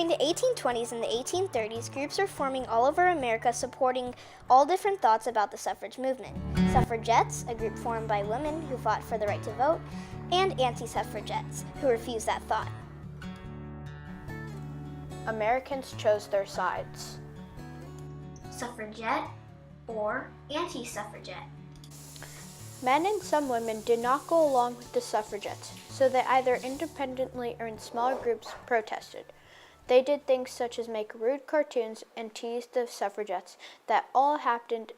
Between the 1820s and the 1830s, groups were forming all over America supporting all different thoughts about the suffrage movement. Suffragettes, a group formed by women who fought for the right to vote, and anti-suffragettes, who refused that thought. Americans chose their sides. Suffragette or anti-suffragette. Men and some women did not go along with the suffragettes, so they either independently or in small groups protested. They did things such as make rude cartoons and tease the suffragettes. That all happened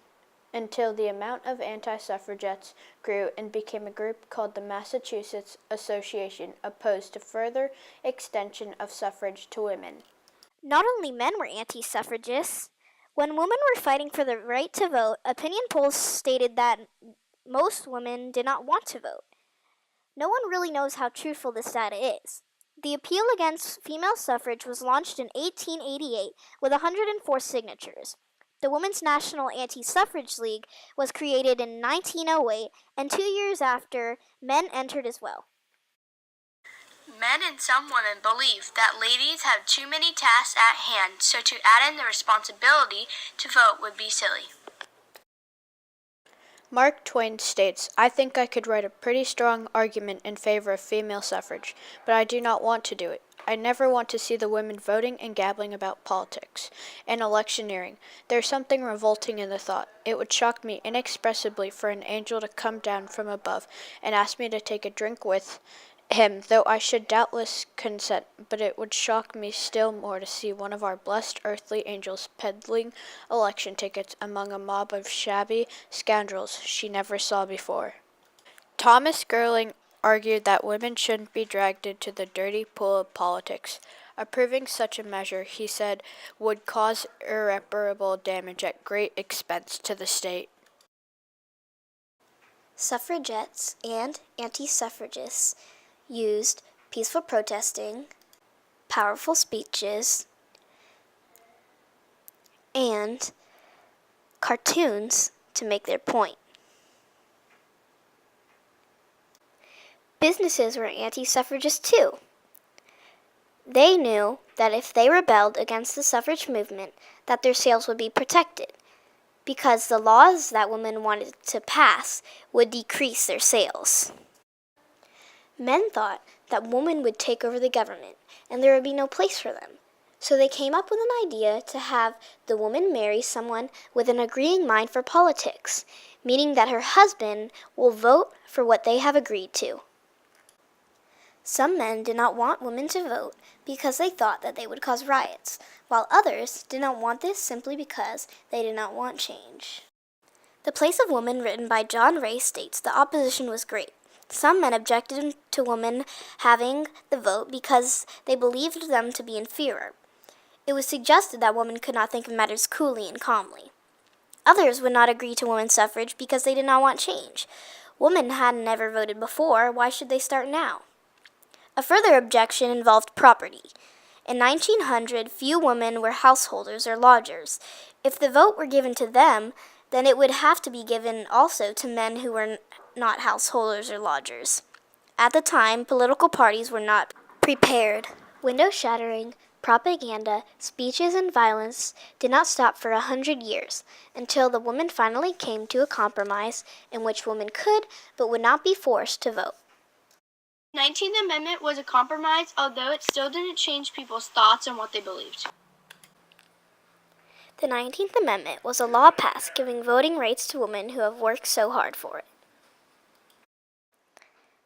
until the amount of anti-suffragettes grew and became a group called the Massachusetts Association, opposed to further extension of suffrage to women. Not only men were anti-suffragists. When women were fighting for the right to vote, opinion polls stated that most women did not want to vote. No one really knows how truthful this data is. The appeal against female suffrage was launched in 1888 with 104 signatures. The Women's National Anti-Suffrage League was created in 1908, and 2 years after, men entered as well. Men and some women believe that ladies have too many tasks at hand, so to add in the responsibility to vote would be silly. Mark Twain states, "I think I could write a pretty strong argument in favor of female suffrage, but I do not want to do it. I never want to see the women voting and gabbling about politics and electioneering. There's something revolting in the thought. It would shock me inexpressibly for an angel to come down from above and ask me to take a drink with him, though I should doubtless consent, but it would shock me still more to see one of our blessed earthly angels peddling election tickets among a mob of shabby scoundrels she never saw before." Thomas Gerling argued that women shouldn't be dragged into the dirty pool of politics. Approving such a measure, he said, would cause irreparable damage at great expense to the state. Suffragettes and anti-suffragists used peaceful protesting, powerful speeches, and cartoons to make their point. Businesses were anti-suffragist too. They knew that if they rebelled against the suffrage movement, that their sales would be protected, because the laws that women wanted to pass would decrease their sales. Men thought that women would take over the government and there would be no place for them. So they came up with an idea to have the woman marry someone with an agreeing mind for politics, meaning that her husband will vote for what they have agreed to. Some men did not want women to vote because they thought that they would cause riots, while others did not want this simply because they did not want change. The Place of Woman, written by John Ray, states the opposition was great. Some men objected to women having the vote because they believed them to be inferior. It was suggested that women could not think of matters coolly and calmly. Others would not agree to women's suffrage because they did not want change. Women hadn't ever voted before, why should they start now? A further objection involved property. In 1900, few women were householders or lodgers. If the vote were given to them, then it would have to be given also to men who were not householders or lodgers. At the time, political parties were not prepared. Window-shattering, propaganda, speeches, and violence did not stop for 100 years, until the women finally came to a compromise in which women could but would not be forced to vote. The 19th Amendment was a compromise, although it still didn't change people's thoughts and what they believed. The 19th Amendment was a law passed giving voting rights to women who have worked so hard for it.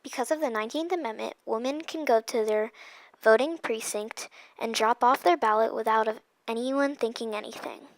Because of the 19th Amendment, women can go to their voting precinct and drop off their ballot without anyone thinking anything.